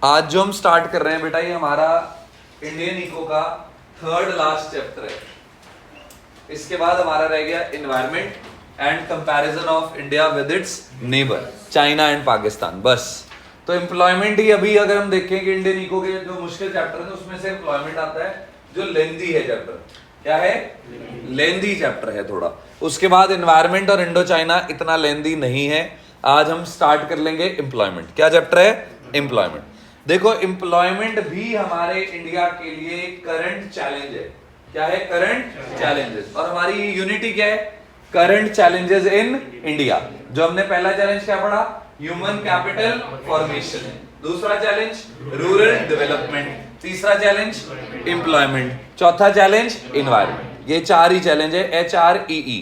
आज जो हम स्टार्ट कर रहे हैं बेटा, ये हमारा इंडियन इको का थर्ड लास्ट चैप्टर है। इसके बाद हमारा रह गया environment and comparison of India with its neighbour China and Pakistan. बस तो एम्प्लॉयमेंट ही अभी अगर हम देखें कि इंडियन इको के जो मुश्किल चैप्टर है उसमें से एम्प्लॉयमेंट आता है, जो लेंदी है चैप्टर। क्या है? लेंदी चैप्टर है थोड़ा। उसके बाद एनवायरमेंट और इंडो चाइना इतना लेंदी नहीं है। आज हम स्टार्ट कर लेंगे एम्प्लॉयमेंट। क्या चैप्टर है? एम्प्लॉयमेंट। देखो एम्प्लॉयमेंट भी हमारे इंडिया के लिए करंट चैलेंज है। क्या है? Current challenges. और हमारी यूनिटी क्या है? Current challenges in India. जो हमने पहला चैलेंज क्या पढ़ा? Human capital formation. दूसरा चैलेंज रूरल डेवलपमेंट। तीसरा चैलेंज एम्प्लॉयमेंट। चौथा चैलेंज एनवायरमेंट। ये चार ही चैलेंज है, HREE।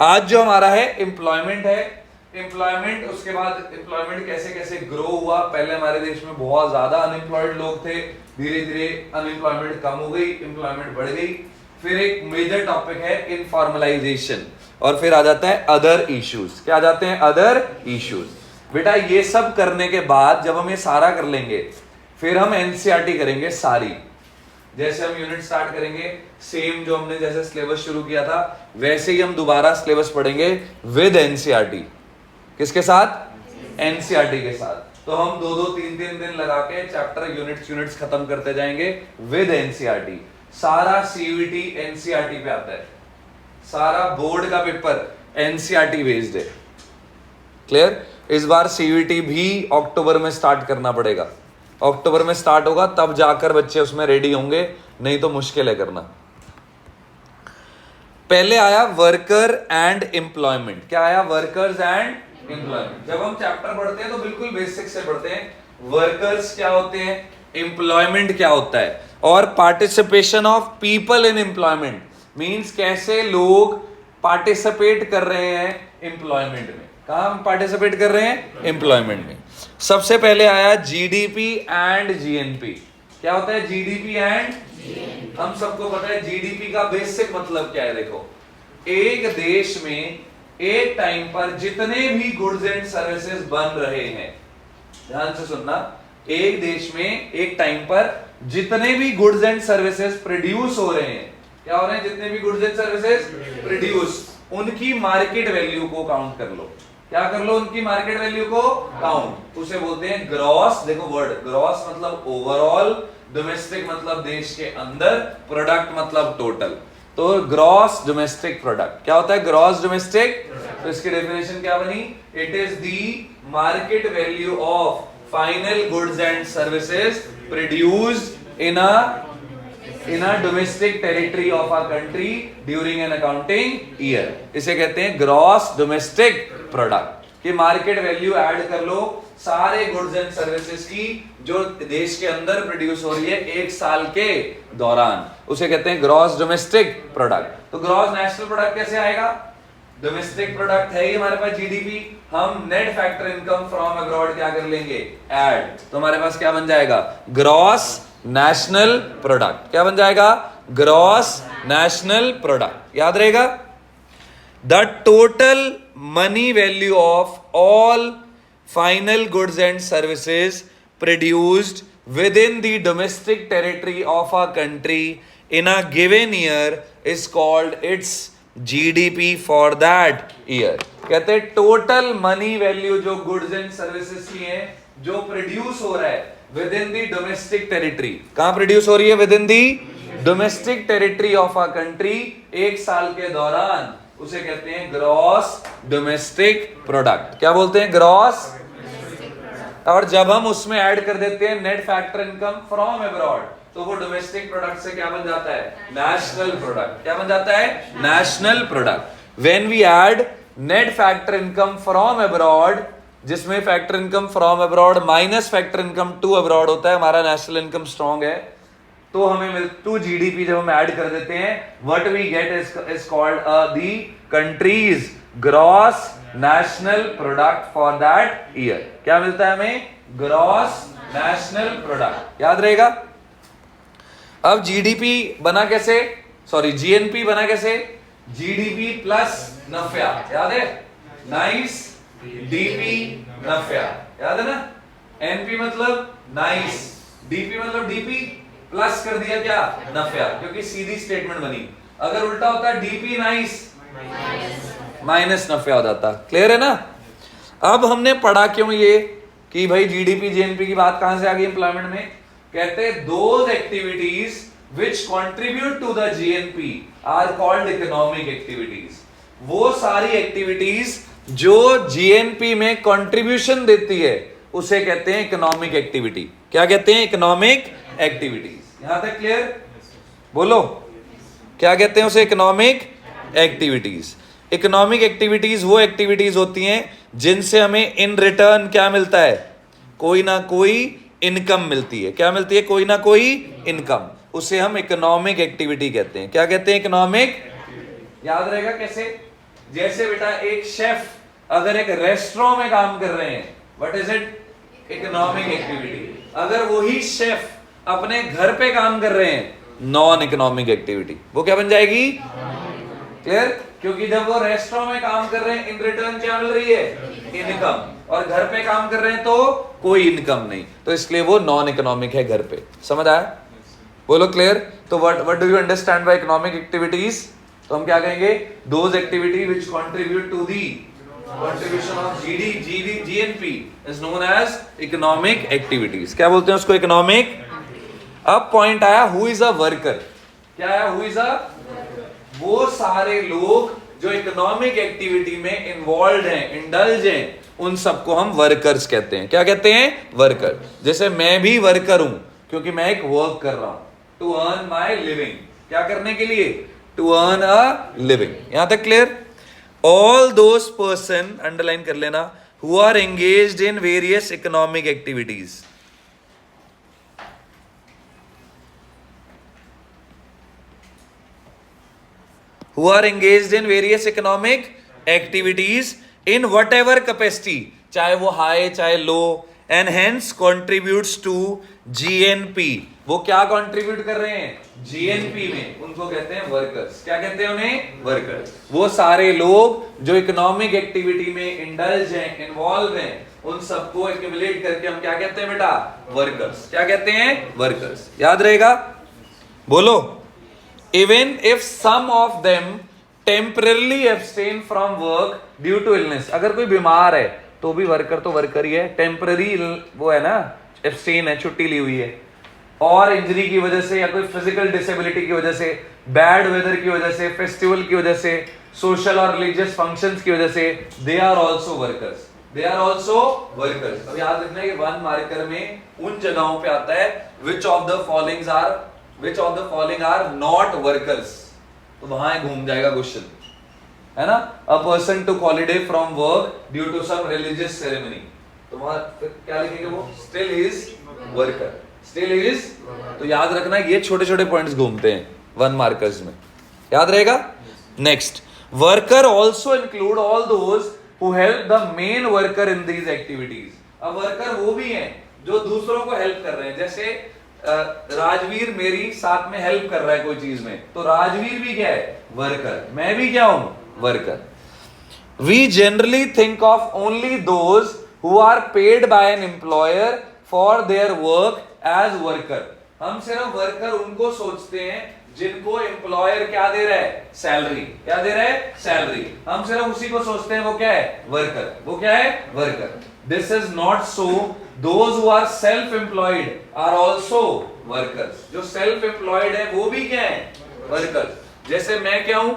आज जो हमारा है एम्प्लॉयमेंट है। एम्प्लॉयमेंट, उसके बाद एम्प्लॉयमेंट कैसे कैसे ग्रो हुआ। पहले हमारे देश में बहुत ज्यादा अनएम्प्लॉयड लोग थे, धीरे धीरे अनएम्प्लॉयमेंट कम हो गई, एम्प्लॉयमेंट बढ़ गई। फिर एक मेजर टॉपिक है इनफॉर्मलाइजेशन, और फिर आ जाता है अदर इश्यूज। क्या आ जाते हैं? Other issues. बेटा ये सब करने के बाद जब हम ये सारा कर लेंगे, फिर हम एनसीईआरटी करेंगे सारी। जैसे हम यूनिट स्टार्ट करेंगे, सेम जो हमने जैसे सिलेबस शुरू किया था वैसे ही हम दोबारा सिलेबस पढ़ेंगे विद एनसीईआरटी। किसके साथ? एनसीईआरटी के साथ। तो हम 2-2, 3-3 दिन लगा के चैप्टर यूनिट्स खत्म करते जाएंगे विद एनसीईआरटी। सारा सीयूईटी एनसीईआरटी पे आता है, सारा बोर्ड का पेपर एनसीईआरटी बेस्ड है। क्लियर? इस बार सीयूईटी भी अक्टूबर में स्टार्ट करना पड़ेगा। अक्टूबर में स्टार्ट होगा तब जाकर बच्चे उसमें रेडी होंगे, नहीं तो मुश्किल है करना। पहले आया वर्कर एंड एम्प्लॉयमेंट। क्या आया? Workers and employment. जब हम चैप्टर पढ़ते हैं तो बिल्कुल बेसिक से पढ़ते हैं। वर्कर्स क्या होते हैं, एम्प्लॉयमेंट क्या होता है, और participation of people in employment means कैसे लोग पार्टिसिपेट कर रहे हैं एम्प्लॉयमेंट में। कहां हम पार्टिसिपेट कर रहे हैं? एम्प्लॉयमेंट में। सबसे पहले आया जीडीपी एंड जीएनपी। क्या होता है जीडीपी एंड? हम सबको पता है जीडीपी का बेसिक मतलब क्या है। देखो, एक देश में एक टाइम पर जितने भी गुड्स एंड सर्विसेज बन रहे हैं, ध्यान से सुनना, एक देश में एक टाइम पर जितने भी गुड्स एंड सर्विसेज प्रोड्यूस हो रहे हैं, क्या हो रहे हैं? जितने भी गुड्स एंड सर्विसेज प्रोड्यूस, उनकी मार्केट वैल्यू को काउंट कर लो। क्या कर लो? उनकी मार्केट वैल्यू को काउंट। उसे बोलते हैं ग्रॉस। देखो वर्ड ग्रॉस मतलब ओवरऑल, डोमेस्टिक मतलब देश के अंदर, प्रोडक्ट मतलब टोटल। तो ग्रॉस डोमेस्टिक प्रोडक्ट क्या होता है? Gross domestic. तो इसकी डेफिनेशन क्या बनी? It is the market value of final goods and services produced in a domestic territory of a country during an accounting year. इसे कहते हैं ग्रॉस डोमेस्टिक प्रोडक्ट। की मार्केट वैल्यू ऐड कर लो सारे गुड्स एंड सर्विसेज की जो देश के अंदर प्रोड्यूस हो रही है एक साल के दौरान, उसे कहते हैं ग्रॉस डोमेस्टिक प्रोडक्ट। तो ग्रॉस नेशनल प्रोडक्ट कैसे आएगा? डोमेस्टिक प्रोडक्ट है ही हमारे पास जीडीपी, हम net factor income from abroad क्या कर लेंगे? ऐड। तो हमारे पास क्या बन जाएगा? Gross national product. क्या बन जाएगा? Gross national product. याद रहेगा? The total money value of all final goods and services produced within the domestic territory of a country in a given year is called its GDP for that year। कहते हैं total money value जो goods and services की है, जो produce हो रहा है with in the domestic territory. कहां प्रोड्यूस हो रही है? With in the domestic territory of a country एक साल के दौरान, उसे कहते हैं ग्रॉस डोमेस्टिक प्रोडक्ट। क्या बोलते हैं? ग्रॉस। और जब हम उसमें ऐड कर देते हैं net factor income from abroad, तो वो डोमेस्टिक प्रोडक्ट से क्या बन जाता है? National product. क्या बन जाता है? National product. When we add net factor income from abroad, जिसमें factor income from abroad minus factor income to abroad होता है, हमारा नेशनल इनकम स्ट्रॉन्ग है, तो हमें टू जीडीपी जब हम ऐड कर देते हैं, what we get is called the country's gross national product for that year. क्या मिलता है हमें? Gross national product. याद रहेगा? अब जीडीपी बना कैसे? सॉरी, जीएनपी बना कैसे? GDP plus NFIA. याद है? Nice DP NFIA. याद है ना? एनपी मतलब नाइस, डीपी मतलब डीपी प्लस कर दिया क्या, नफया, क्योंकि सीधी स्टेटमेंट बनी। अगर उल्टा होता डीपी नाइस माइनस नफया हो जाता। क्लियर है ना? अब हमने पढ़ा क्यों ये कि भाई जीडीपी जीएनपी की बात कहां से आ गई एम्प्लॉयमेंट में? कहते हैं those activities which contribute to the GNP are called economic activities। वो सारी एक्टिविटीज जो जीएनपी में कंट्रीब्यूशन देती है उसे कहते हैं इकोनॉमिक एक्टिविटी। क्या कहते हैं? Economic activities. यहां तक क्लियर? बोलो क्या कहते हैं उसे? Economic activities. इकोनॉमिक एक्टिविटीज वो एक्टिविटीज होती हैं जिनसे हमें इन रिटर्न क्या मिलता है? कोई ना कोई इनकम मिलती है। क्या मिलती है? कोई ना कोई इनकम। उसे हम इकोनॉमिक एक्टिविटी कहते हैं। क्या कहते हैं? इकोनॉमिक। याद रहेगा कैसे? जैसे बेटा एक शेफ अगर एक रेस्टोरेंट में काम कर रहे हैं, what is it? Economic activity. अगर वही शेफ अपने घर पे काम कर रहे हैं, नॉन इकोनॉमिक एक्टिविटी। वो क्या बन जाएगी? क्लियर? क्योंकि जब वो रेस्टोरेंट में काम कर रहे हैं, इन रिटर्न क्या मिल रही है? इनकम। और घर पे काम कर रहे हैं तो कोई इनकम नहीं, तो इसलिए वो नॉन इकोनॉमिक है घर पे। समझ आया? बोलो क्लियर? तो what do you understand by economic activities? तो हम क्या कहेंगे? Those activity which contribute to the contribution of GNP is known as economic activities. क्या बोलते हैं उसको? इकोनॉमिक। अब पॉइंट आया, हु इज अ वर्कर? क्या आया? Who is a? वो सारे लोग जो इकोनॉमिक एक्टिविटी में इन्वॉल्व हैं, इंडल्ज हैं, उन सबको हम वर्कर्स कहते हैं। क्या कहते हैं? वर्कर। जैसे मैं भी वर्कर हूं क्योंकि मैं एक वर्क कर रहा हूं टू अर्न माई लिविंग। क्या करने के लिए? To earn a living. यहां तक clear? All those person, underline कर लेना, who are engaged in various economic activities. who are engaged in various economic activities in whatever capacity, चाहे वो हाई चाहे लो, and hence contributes to GNP। वो क्या contribute कर रहे हैं? जीएनपी में। उनको कहते हैं वर्कर्स। क्या कहते हैं उन्हें? वर्कर्स। वो सारे लोग जो इकोनॉमिक एक्टिविटी में इंडल्ज हैं, इन्वॉल्व हैं, उन सबको एक्यूमुलेट करके हम क्या कहते हैं बेटा? वर्कर्स। क्या कहते हैं? वर्कर्स। याद रहेगा? बोलो। Even if some of them temporarily abstain from work due to illness। अगर कोई बीमार है तो भी वर्कर तो वर्कर ही है। टेम्पररी वो है ना, एब्सटेन है, छुट्टी ली हुई है, और इंजरी की वजह से या कोई फिजिकल डिसेबिलिटी की वजह से, बैड वेदर की वजह से, फेस्टिवल की वजह से, सोशल और रिलीजियस फंक्शंस की वजह से, they are also workers. They are also workers. अब याद रखना कि वन मार्कर में उन जगहों पे आता है which of the following are not workers. तो वहां घूम जाएगा क्वेश्चन, है ना? A person to holiday from work due to some religious ceremony, तो वहां क्या लिखेंगे? वो still is worker. Still is. तो याद रखना ये छोटे छोटे पॉइंट्स घूमते हैं वन मार्कर्स में। याद रहेगा? Next, worker also include all those who help the main worker in these activities. अब वर्कर वो भी हैं जो दूसरों को हेल्प कर रहे हैं। जैसे राजवीर मेरी साथ में हेल्प कर रहा है कोई चीज में, तो राजवीर भी क्या है? वर्कर। मैं भी क्या हूं? Worker. We generally think of only those who are paid by an employer for their work as worker. हम सिर्फ वर्कर उनको सोचते हैं जिनको एम्प्लॉयर क्या दे रहा है? सैलरी। क्या दे रहा है? सैलरी। हम सिर्फ उसी को सोचते हैं, वो क्या है? वर्कर। वो क्या है? Worker. This is not so. Those who are self-employed are also workers। जो self-employed है वो भी क्या है? workers। जैसे मैं क्या हूं?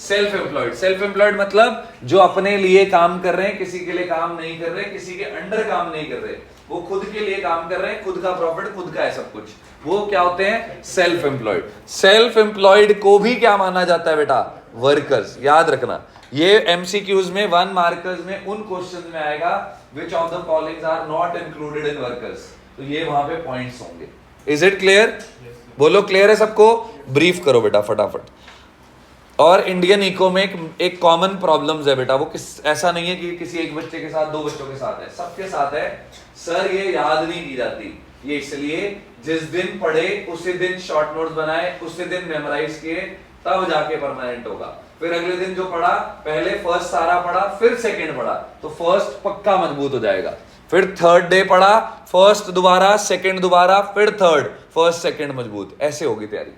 self-employed। self-employed मतलब जो अपने लिए काम कर रहे हैं, किसी के लिए काम नहीं कर रहे, किसी के अंडर काम नहीं कर रहे, वो खुद के लिए काम कर रहे हैं, खुद का प्रॉफिट खुद का है सब कुछ, वो क्या होते हैं? Self employed. सेल्फ एम्प्लॉयड को भी क्या माना जाता है बेटा? वर्कर्स। याद रखना, ये एमसीक्यूज में वन मार्कर्स में उन क्वेश्चन में आएगा which of the following are not included in workers। तो ये वहां पे पॉइंट्स होंगे। Is it clear? बोलो क्लियर है सबको? ब्रीफ करो बेटा फटाफट। और इंडियन इको में एक कॉमन प्रॉब्लम्स है बेटा, वो ऐसा नहीं है कि किसी एक बच्चे के साथ, दो बच्चों के साथ है, सबके साथ है। सर ये याद नहीं की जाती, ये इसलिए जिस दिन पढ़े उसी दिन शॉर्ट नोट्स बनाए, उसी दिन मेमोराइज किए, तब जाके परमानेंट होगा। फिर अगले दिन जो पढ़ा, पहले फर्स्ट सारा पढ़ा, फिर सेकंड पढ़ा, तो फर्स्ट पक्का मजबूत हो जाएगा। फिर थर्ड डे पढ़ा, फर्स्ट दोबारा, सेकंड दोबारा, फिर थर्ड, फर्स्ट सेकंड मजबूत, ऐसे होगी तैयारी।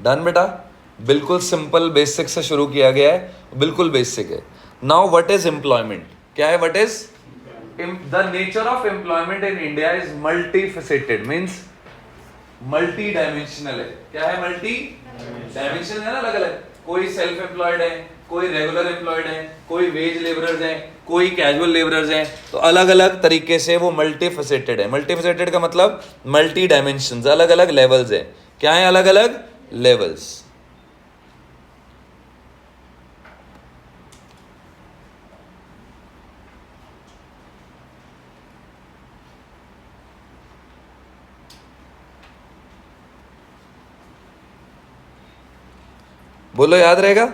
डन बेटा, बिल्कुल सिंपल बेसिक से शुरू किया गया है, बिल्कुल बेसिक है। नाउ व्हाट इज एम्प्लॉयमेंट, क्या है, what is the nature of employment in India is multi faceted, means multi dimensional है। क्या है, मल्टी डायमेंशनल है ना, अलग अलग, कोई सेल्फ एम्प्लॉयड है, कोई रेगुलर एम्प्लॉयड है, कोई वेज लेबरर्स हैं, कोई कैजुअल लेबरर्स हैं, तो अलग अलग तरीके से वो मल्टी फेसेटेड है। मल्टी फेसेटेड का मतलब मल्टी डायमेंशंस, अलग अलग लेवल्स है। क्या है, अलग अलग लेवल्स। बोलो, याद रहेगा?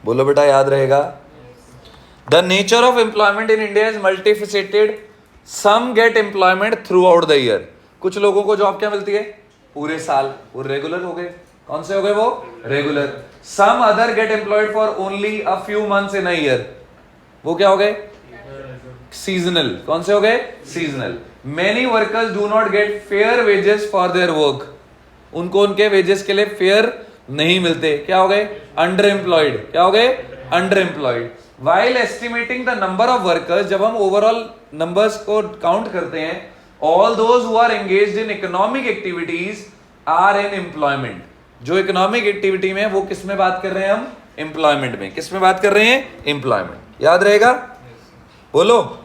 बोलो बेटा, याद रहेगा? The nature of employment in India is multifaceted, some get employment throughout the year. कुछ लोगों को जॉब क्या मिलती है, पूरे साल, वो रेगुलर हो गए। कौन से हो गए वो, regular. Some other get employed for only a few months in a year, वो क्या हो गए, सीजनल। कौन से हो गए, seasonal. Many workers do not get fair wages for their work, उनको उनके वेजेस के लिए फेयर नहीं मिलते, क्या हो गए, अंडर एम्प्लॉयड। क्या हो गए, underemployed. While estimating the number of workers, जब हम ओवरऑल नंबर्स को काउंट करते हैं, all those who are engaged in economic activities are in employment. जो इकोनॉमिक एक्टिविटी में, वो किस में बात कर रहे हैं हम, एम्प्लॉयमेंट में। किस में बात कर रहे हैं, एम्प्लॉयमेंट। याद रहेगा? बोलो।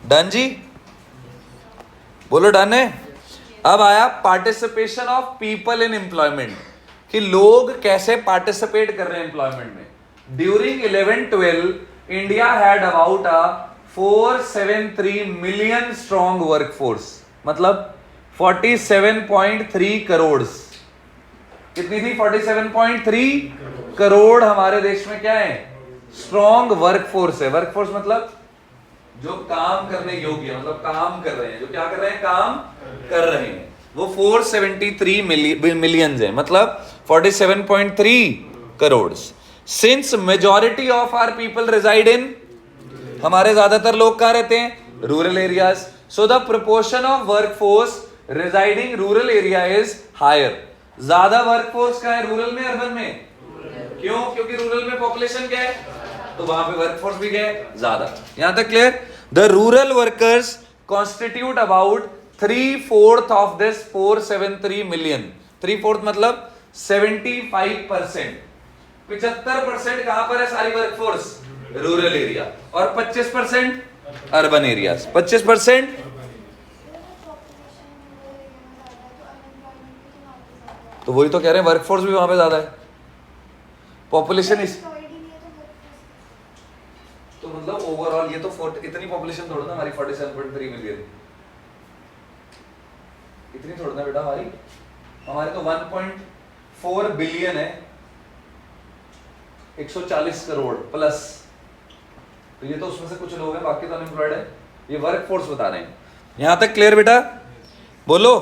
डन जी, बोलो डन है। अब आया participation of people in employment, कि लोग कैसे पार्टिसिपेट कर रहे हैं एम्प्लॉयमेंट में। During 11-12 India had about a 473 million strong workforce, मतलब 47.3 करोड़। कितनी थी, 47.3 करोड़ हमारे देश में क्या है, स्ट्रॉन्ग वर्कफोर्स है। वर्कफोर्स मतलब जो काम करने योग्य, मतलब काम कर रहे हैं, जो क्या कर रहे हैं, काम कर रहे हैं, वो 473 मिलियन है, मतलब 47.3 crore. Since majority of our people reside in, हमारे ज्यादातर लोग कहां रहते हैं, rural areas, so the proportion of workforce residing rural area is higher. ज्यादा वर्कफोर्स का है रूरल में, अर्बन में? क्यों? क्योंकि रूरल में पॉपुलेशन क्या है, तो वहां पे वर्कफोर्स भी क्या है, ज्यादा। यहां तक clear? The rural workers constitute about 3/4 of this 473 million. 3/4 मतलब 75%। 75% कहां पर है सारी वर्कफोर्स, रूरल एरिया, और 25% अर्बन एरियाज। 25%। तो वही तो कह रहे हैं, वर्कफोर्स भी वहां पे ज्यादा है, पॉपुलेशन इस, तो मतलब ओवरऑल ये तो इतनी पॉपुलेशन थोड़ा ना हमारी 47.3 मिलियन, इतनी थोड़ा ना बेटा हमारी तो 1.4 बिलियन है। 140 करोड़ प्लस, तो ये तो उसमें से कुछ लोग हैं, बाकी तो अनएम्प्लॉयड है। ये वर्क फोर्स बता रहे हैं। यहां तक क्लियर बेटा? बोलो।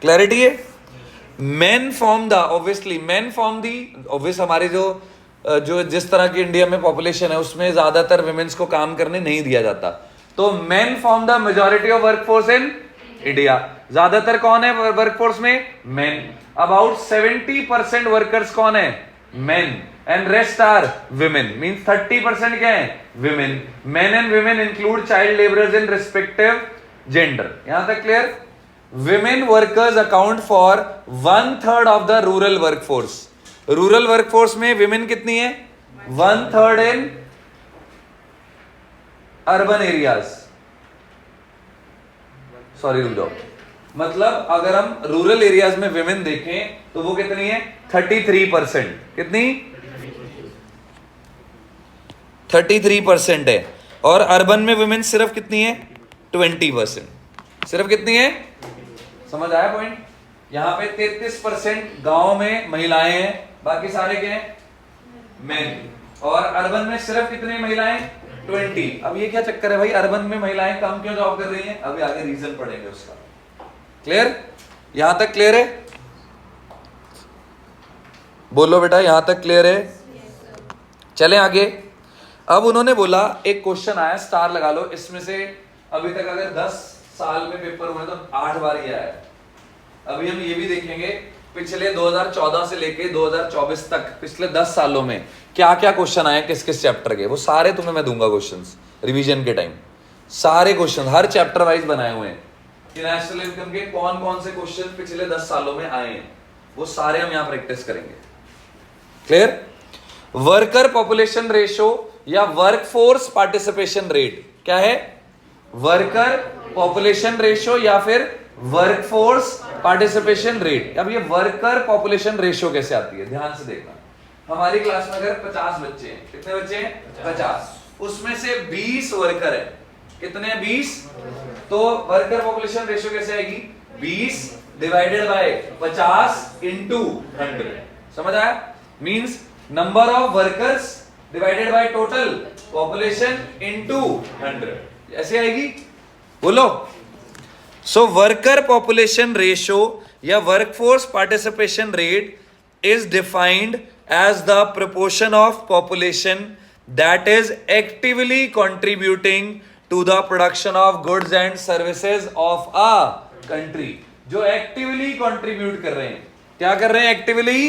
क्लैरिटी है? Main form the obviously main form the obvious, हमारे जो जिस तरह की इंडिया में पॉपुलेशन है उसमें ज्यादातर विमेन्स को काम करने नहीं दिया जाता, तो main form the majority of workforce in India. ज्यादातर कौन है वर्कफोर्स में? मेन। अबाउट 70% वर्कर्स कौन है? Men, and rest are women. Means 30% क्या है? Women. Men and women include child labourers in respective gender. यहां तक clear? Women workers account for 1/3 of the rural workforce. Rural workforce में women कितनी है? 1/3 इन urban areas. Sorry रुक जाओ, मतलब अगर हम रूरल एरियाज में विमेन देखें तो वो कितनी है? 33%। कितनी? 33% है। और अर्बन में विमेन सिर्फ कितनी है? 20%। सिर्फ कितनी है? समझ आया पॉइंट? यहां पे 33% गांव में महिलाएं हैं, बाकी सारे क्या हैं? मेन। और अर्बन में सिर्फ कितनी महिलाएं? 20। अब ये क्या चक्कर है भाई, अर्बन में महिलाएं कम क्यों जॉब कर रही हैं? अभी आगे रीजन पढ़ेंगे उसका। क्लियर? यहां तक क्लियर है? बोलो बेटा, यहां तक क्लियर है? चलें आगे। अब उन्होंने बोला, एक क्वेश्चन आया, स्टार लगा लो, इसमें से अभी तक अगर 10 साल में पेपर हुए तो 8 बार ये आया। अभी हम ये भी देखेंगे पिछले 2014 से लेके 2024 तक पिछले 10 सालों में क्या क्या क्वेश्चन आए किस किस चैप्टर के, वो सारे तुम्हें मैं दूंगा क्वेश्चंस रिवीजन के टाइम। सारे क्वेश्चन हर चैप्टर वाइज बनाए हुए हैं कि नेशनल इनकम के कौन कौन से क्वेश्चन पिछले 10 सालों में आए हैं, वो सारे हम यहां प्रैक्टिस करेंगे। क्लियर? वर्कर पॉपुलेशन रेशो या वर्कफोर्स पार्टिसिपेशन रेट क्या है? वर्कर पॉपुलेशन रेशो या फिर वर्कफोर्स पार्टिसिपेशन रेट। अब ये वर्कर पॉपुलेशन रेशो कैसे आती है, ध्यान से देखना। हमारी क्लास में अगर 50 बच्चे हैं, कितने बच्चे हैं? 50। उसमें से 20 वर्कर है। कितने? 20। तो वर्कर पॉपुलेशन रेशो कैसे आएगी? 20 डिवाइडेड बाय 50 इंटू 100। समझ आया? Means number of workers divided by total population into 100, ऐसे आएगी। बोलो। सो वर्कर पॉपुलेशन रेशो या workforce participation rate is defined as the proportion of population that is actively contributing to the production of goods and services of a country। जो actively contribute कर रहे हैं, क्या कर रहे हैं? actively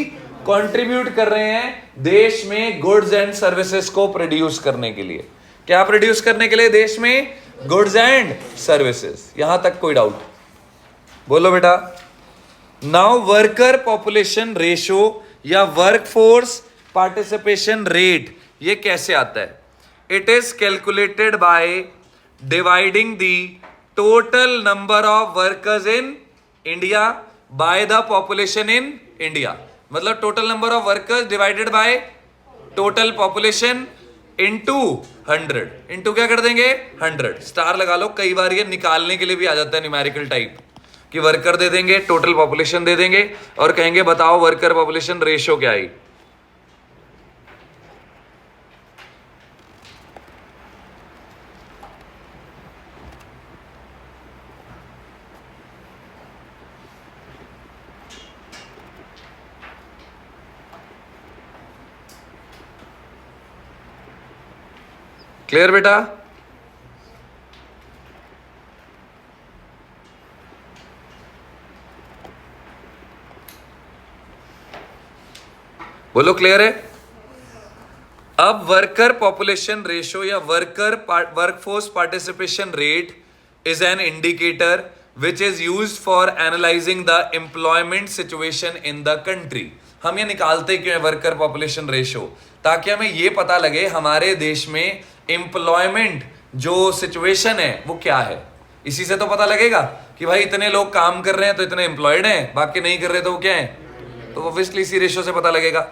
contribute कर रहे हैं देश में goods and services को produce करने के लिए। क्या produce करने के लिए? देश में goods and services। यहां तक कोई डाउट? बोलो बेटा। नाउ वर्कर पॉपुलेशन रेशो या वर्कफोर्स पार्टिसिपेशन रेट ये कैसे आता है? It is calculated by dividing the total number of workers in India by the population in India. मतलब total number of workers divided by total population into 100। Into क्या कर देंगे? 100। Star लगा लो, कई बार ये निकालने के लिए भी आ जाता है न्यूमेरिकल टाइप कि वर्कर दे देंगे, टोटल पॉपुलेशन दे देंगे और कहेंगे बताओ वर्कर पॉपुलेशन रेशियो क्या आई। क्लियर बेटा? बोलो क्लियर है? अब वर्कर पॉपुलेशन रेशो या workforce participation rate is an indicator which is used for analysing the employment situation in the country. हम ये निकालते क्यों है वर्कर पॉपुलेशन रेशो? ताकि हमें ये पता लगे हमारे देश में एम्प्लॉयमेंट जो सिचुएशन है वो क्या है। इसी से तो पता लगेगा कि भाई इतने लोग काम कर रहे हैं तो इतने एम्प्लॉयड हैं, बाकी नहीं कर रहे तो वो क्या है। तो ऑब्वियसली इसी रेशियो से पता लगेगा।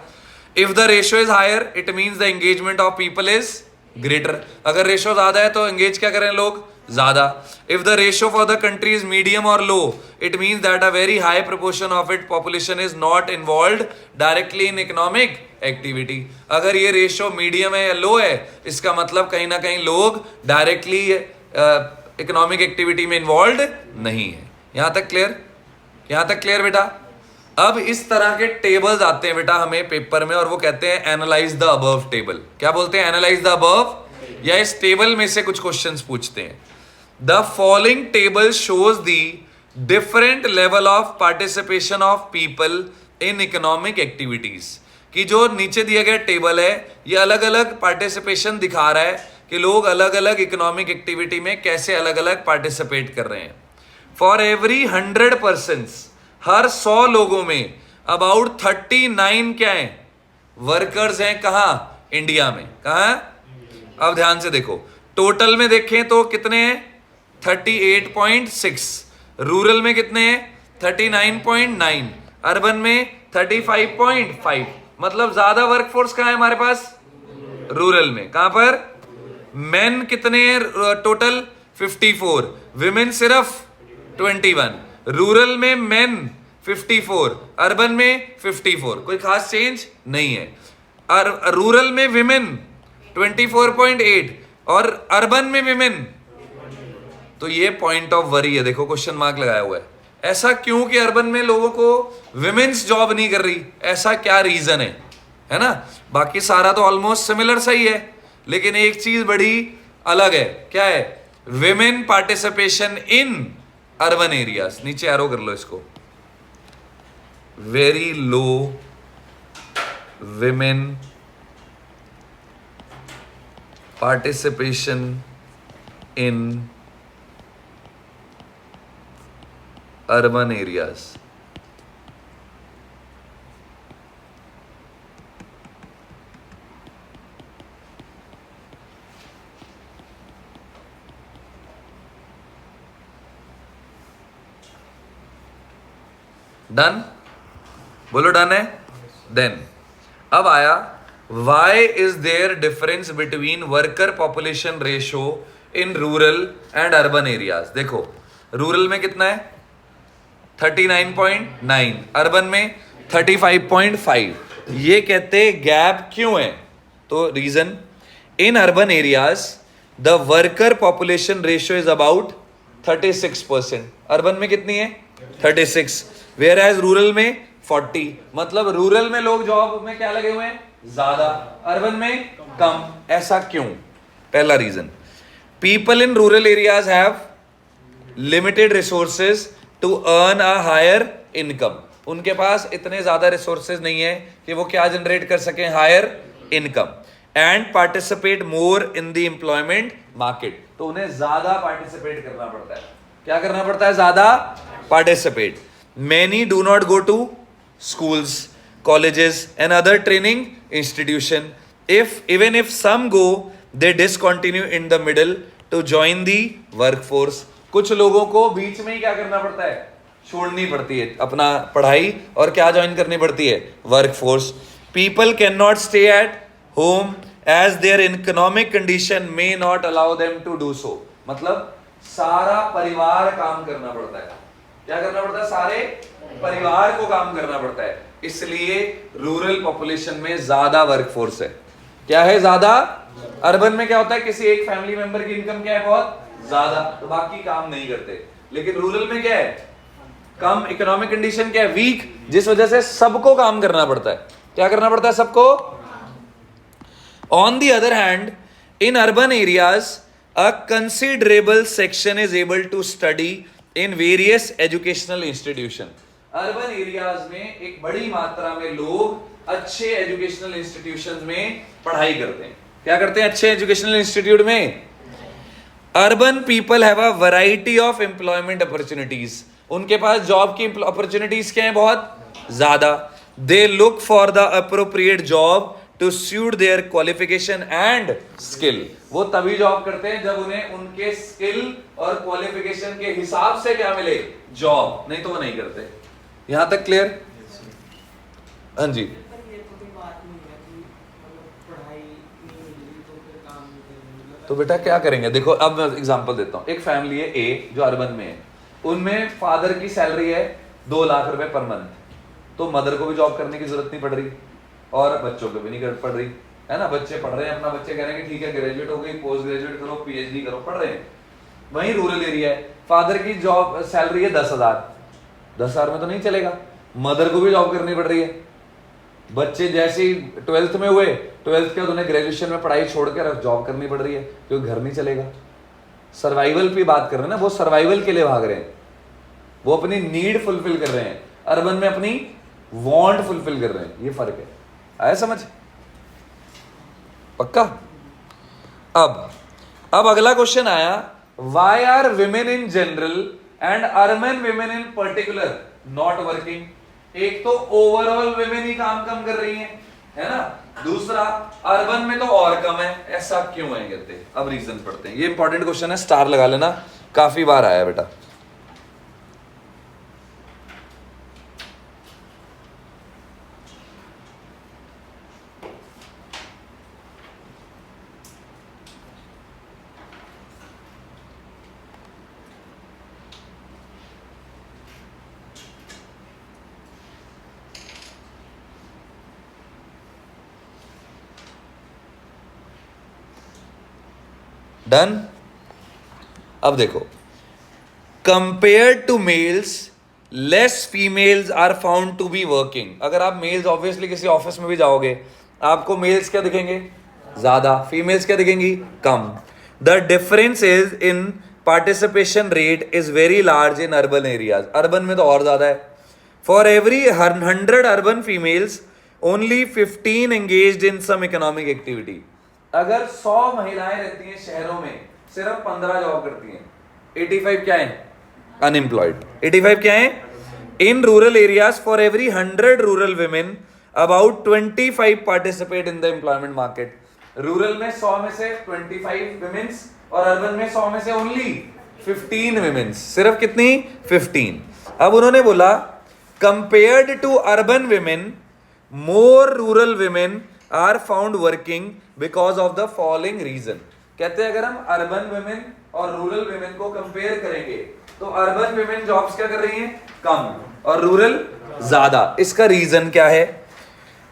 If the ratio is higher it means the engagement of people is greater. अगर रेशियो ज्यादा है तो एंगेज क्या करें लोग? ज्यादा. If the ratio for the country is medium or low, it means that a very high proportion of it population is not involved directly in economic activity. अगर ये रेशियो मीडियम है या लो है, इसका मतलब कहीं ना कहीं लोग डायरेक्टली इकोनॉमिक एक्टिविटी में इन्वॉल्व नहीं है. यहां तक क्लियर? यहां तक क्लियर बेटा? अब इस तरह के टेबल्स आते हैं बेटा हमें पेपर में, और वो कहते हैं एनालाइज द अबव टेबल. क्या बोलते हैं? एनालाइज द अबव, या इस टेबल में से कुछ क्वेश्चंस पूछते हैं. The following table shows the different level of participation of people in economic activities. कि जो नीचे दिया गया टेबल है, ये अलग अलग पार्टिसिपेशन दिखा रहा है कि लोग अलग अलग इकोनॉमिक एक्टिविटी में कैसे अलग अलग पार्टिसिपेट कर रहे हैं. फॉर एवरी 100 पर्सन्स, हर 100 लोगों में अबाउट 39 क्या है? वर्कर्स हैं. कहां? इंडिया में. कहां? अब ध्यान से देखो, टोटल में देखें तो कितने हैं? 38.6. रूरल में कितने हैं? 39.9. अर्बन में 35.5. मतलब ज्यादा वर्कफोर्स कहां है हमारे पास? रूरल में. कहां पर? मेन कितने हैं टोटल? 54. विमेन सिर्फ 21. रूरल में मेन 54, अर्बन में 54. कोई खास चेंज नहीं है. रूरल में विमेन 24.8 और अर्बन में विमेन. तो ये पॉइंट ऑफ वरी है. देखो क्वेश्चन मार्क लगाया हुआ है. ऐसा क्यों कि अर्बन में लोगों को विमेन्स जॉब नहीं कर रही? ऐसा क्या रीजन है ना? बाकी सारा तो ऑलमोस्ट सिमिलर सही है, लेकिन एक चीज बड़ी अलग है. क्या है? Women participation in urban areas. नीचे एरो कर लो इसको. Very low women participation in urban areas. Done? बोलो डन है? देन अब आया, why is there difference between worker population ratio in rural and urban areas. देखो रूरल में कितना है? 39.9. अर्बन में 35.5. ये कहते गैप क्यों है? तो reason, in urban areas the worker population ratio is about 36%. Urban में कितनी है? 36. वेयर एज रूरल में 40. मतलब रूरल में लोग जॉब में क्या लगे हुए हैं? ज्यादा. अर्बन में कम. ऐसा क्यों? पहला reason, people in rural areas have limited resources to earn a higher income. उनके पास इतने ज्यादा रिसोर्सेज नहीं है कि वो क्या जनरेट कर सकें? Higher income. And participate more in the employment market. तो उन्हें ज्यादा पार्टिसिपेट करना पड़ता है. क्या करना पड़ता है? ज्यादा participate. Many do not go to schools, colleges and other training institution. Even if some go, they discontinue in the middle to join the workforce. कुछ लोगों को बीच में ही क्या करना पड़ता है? छोड़नी पड़ती है अपना पढ़ाई, और क्या ज्वाइन करनी पड़ती है? Workforce. People cannot stay at home as their economic condition may not allow them to do so. मतलब सारा परिवार काम करना पड़ता है. क्या करना पड़ता है? सारे परिवार को काम करना पड़ता है. इसलिए रूरल पॉपुलेशन में ज्यादा वर्कफोर्स है. क्या है? ज्यादा. अर्बन में क्या होता है? किसी एक फैमिली मेंबर की इनकम क्या है? बहुत ज्यादा, तो बाकी काम नहीं करते. लेकिन रूरल में क्या है? कम. इकोनॉमिक कंडीशन क्या है? वीक, जिस वजह से सबको काम करना पड़ता है. क्या करना पड़ता है? सबको. On the other hand, in urban areas a considerable section is able to study in various educational institution. Urban areas में एक बड़ी मात्रा में लोग अच्छे एजुकेशनल इंस्टीट्यूशंस में पढ़ाई करते हैं. क्या करते हैं? अच्छे एजुकेशनल इंस्टीट्यूट में. Urban people have a variety of employment opportunities. उनके पास जॉब की अपॉर्चुनिटीज क्या है? बहुत ज्यादा. They look for the appropriate job to suit their qualification and skill. वो तभी जॉब करते हैं जब उन्हें उनके स्किल और क्वालिफिकेशन के हिसाब से क्या मिले? जॉब. नहीं तो वो नहीं करते. यहां तक क्लियर? हाँ जी. तो बेटा क्या करेंगे, देखो अब मैं एग्जांपल देता हूँ। एक फैमिली है ए जो अर्बन में है, उनमें फादर की सैलरी है 2 लाख रुपए पर मंथ, तो मदर को भी जॉब करने की जरूरत नहीं पड़ रही और बच्चों को भी नहीं पड़ रही, है ना। बच्चे पढ़ रहे हैं अपना, बच्चे कह रहे हैं कि ठीक है ग्रेजुएट हो गई, पोस्ट ग्रेजुएट करो, पीएचडी करो, पढ़ रहे हैं। वहीं रूरल एरिया है, फादर की जॉब सैलरी है 10,000 में तो नहीं चलेगा, मदर को भी जॉब करनी पड़ रही है। बच्चे जैसे ही 12th में हुए, 12th के बाद उन्हें ग्रेजुएशन में पढ़ाई छोड़कर जॉब करनी पड़ रही है क्योंकि घर नहीं चलेगा। सर्वाइवल की बात कर रहे हैं ना, वो सर्वाइवल के लिए भाग रहे हैं, वो अपनी नीड फुलफिल कर रहे हैं, अर्बन में अपनी वांट फुलफिल कर रहे हैं, ये फर्क है। आया समझ? पक्का? अब अगला क्वेश्चन आया, why are women in general and urban women in particular not working? एक तो ओवरऑल विमेन ही काम कम कर रही हैं, है ना, दूसरा अर्बन में तो और कम है, ऐसा क्यों है कहते हैं। अब रीजन पढ़ते हैं, ये इंपॉर्टेंट क्वेश्चन है, स्टार लगा लेना, काफी बार आया बेटा। डन? अब देखो, compare to males less females are found to be working. अगर आप मेल्स ऑब्वियसली किसी ऑफिस में भी जाओगे, आपको मेल्स क्या दिखेंगे? ज्यादा। फीमेल्स क्या दिखेंगी? कम। The difference is in participation rate is very large in urban areas. Urban में तो और ज्यादा है। For every 100 urban females only 15 engaged in some economic activity. अगर 100 महिलाएं रहती हैं शहरों में, सिर्फ 15 जॉब करती हैं। 85 क्या है? अनएम्प्लॉयड। 85 क्या है? इन rural areas for every 100 rural women about 25 participate in the employment market. Rural में 100 में से 25 वुमेन्स और अर्बन में 100 में से ओनली 15 वुमेन्स। सिर्फ कितनी? 15। अब उन्होंने बोला compared to urban women more rural women are found working because of the following reason. कहते हैं अगर हम अर्बन वुमेन और रूरल वुमेन को कंपेयर करेंगे तो अर्बन वुमेन जॉब्स क्या कर रही हैं? कम, और रूरल ज्यादा। इसका रीजन क्या है?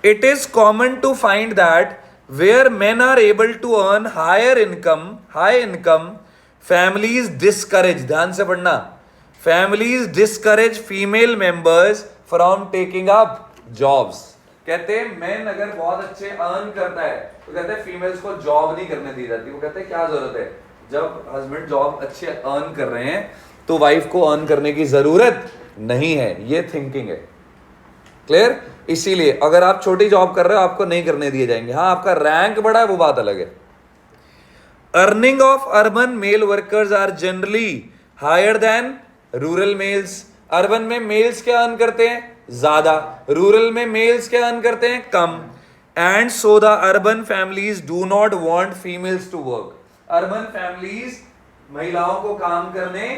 It is common to find that where men are able to earn high income families discourage, ध्यान से पढ़ना, families discourage female members from taking up jobs. कहते हैं मैन अगर बहुत अच्छे अर्न करता है तो कहते हैं फीमेल्स को जॉब नहीं करने दी जाती। वो कहते हैं क्या जरूरत है, जब हस्बैंड जॉब अच्छे अर्न कर रहे हैं तो वाइफ को अर्न करने की जरूरत नहीं है। ये थिंकिंग है। क्लियर? इसीलिए अगर आप छोटी जॉब कर रहे हो आपको नहीं करने दिए जाएंगे। हाँ, आपका रैंक बड़ा है वो बात अलग है। Earning of urban male workers are generally higher than rural males. Urban में मेल्स क्या अर्न करते हैं? ज्यादा। रूरल में मेल्स क्या अर्न करते हैं? कम। And so the urban families do not want females to work. Urban families महिलाओं को काम करने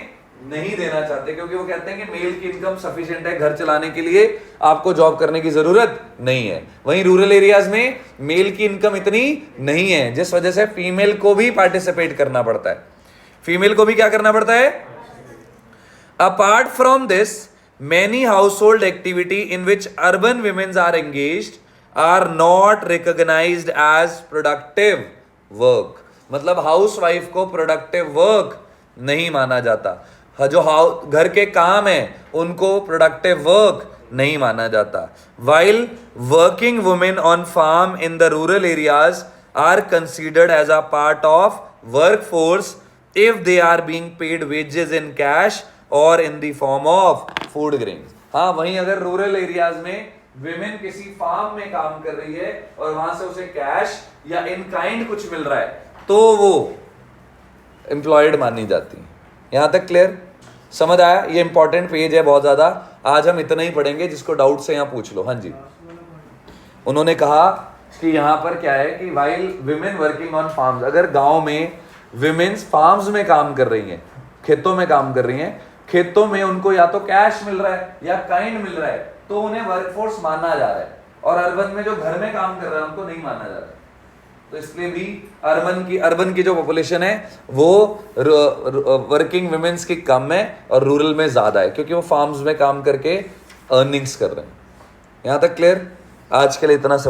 नहीं देना चाहते क्योंकि वो कहते हैं कि मेल की इनकम सफिशिएंट है घर चलाने के लिए, आपको जॉब करने की जरूरत नहीं है। वहीं रूरल एरियाज में मेल की इनकम इतनी नहीं है, जिस वजह से फीमेल को भी पार्टिसिपेट करना पड़ता है। फीमेल को भी क्या करना पड़ता है? Apart from this many household activity in which urban women are engaged are not recognized as productive work। मतलब हाउसवाइफ को प्रोडक्टिव वर्क नहीं माना जाता। जो घर के काम है उनको प्रोडक्टिव वर्क नहीं माना जाता। while working women on farm in the rural areas are considered as a part of workforce if they are being paid wages in cash और in the form of food grains. हाँ, वहीं अगर rural areas में women किसी farm में काम कर रही है और वहां से उसे कैश या इन काइंड कुछ मिल रहा है तो वो एम्प्लॉयड मानी जाती है। यहां तक क्लियर? समझ आया? ये इंपॉर्टेंट पेज है बहुत ज्यादा। आज हम इतना ही पढ़ेंगे, जिसको डाउट से यहां पूछ लो। हाँ जी, उन्होंने कहा कि यहां पर क्या है कि while women working on farms, अगर गांव में विमेन्स फार्म्स में काम कर रही हैं, खेतों में काम कर रही हैं, खेतों में उनको या तो कैश मिल रहा है या काइंड मिल रहा है तो उन्हें वर्कफोर्स माना जा रहा है। और अर्बन में जो घर में काम कर रहा है उनको नहीं माना जा रहा है। तो इसलिए भी अर्बन की जो पॉपुलेशन है वो वर्किंग वुमेन्स की कम है और रूरल में ज्यादा है, क्योंकि वो फार्म्स में काम करके अर्निंग्स कर रहे हैं। यहां तक क्लियर? आज के लिए इतना सब।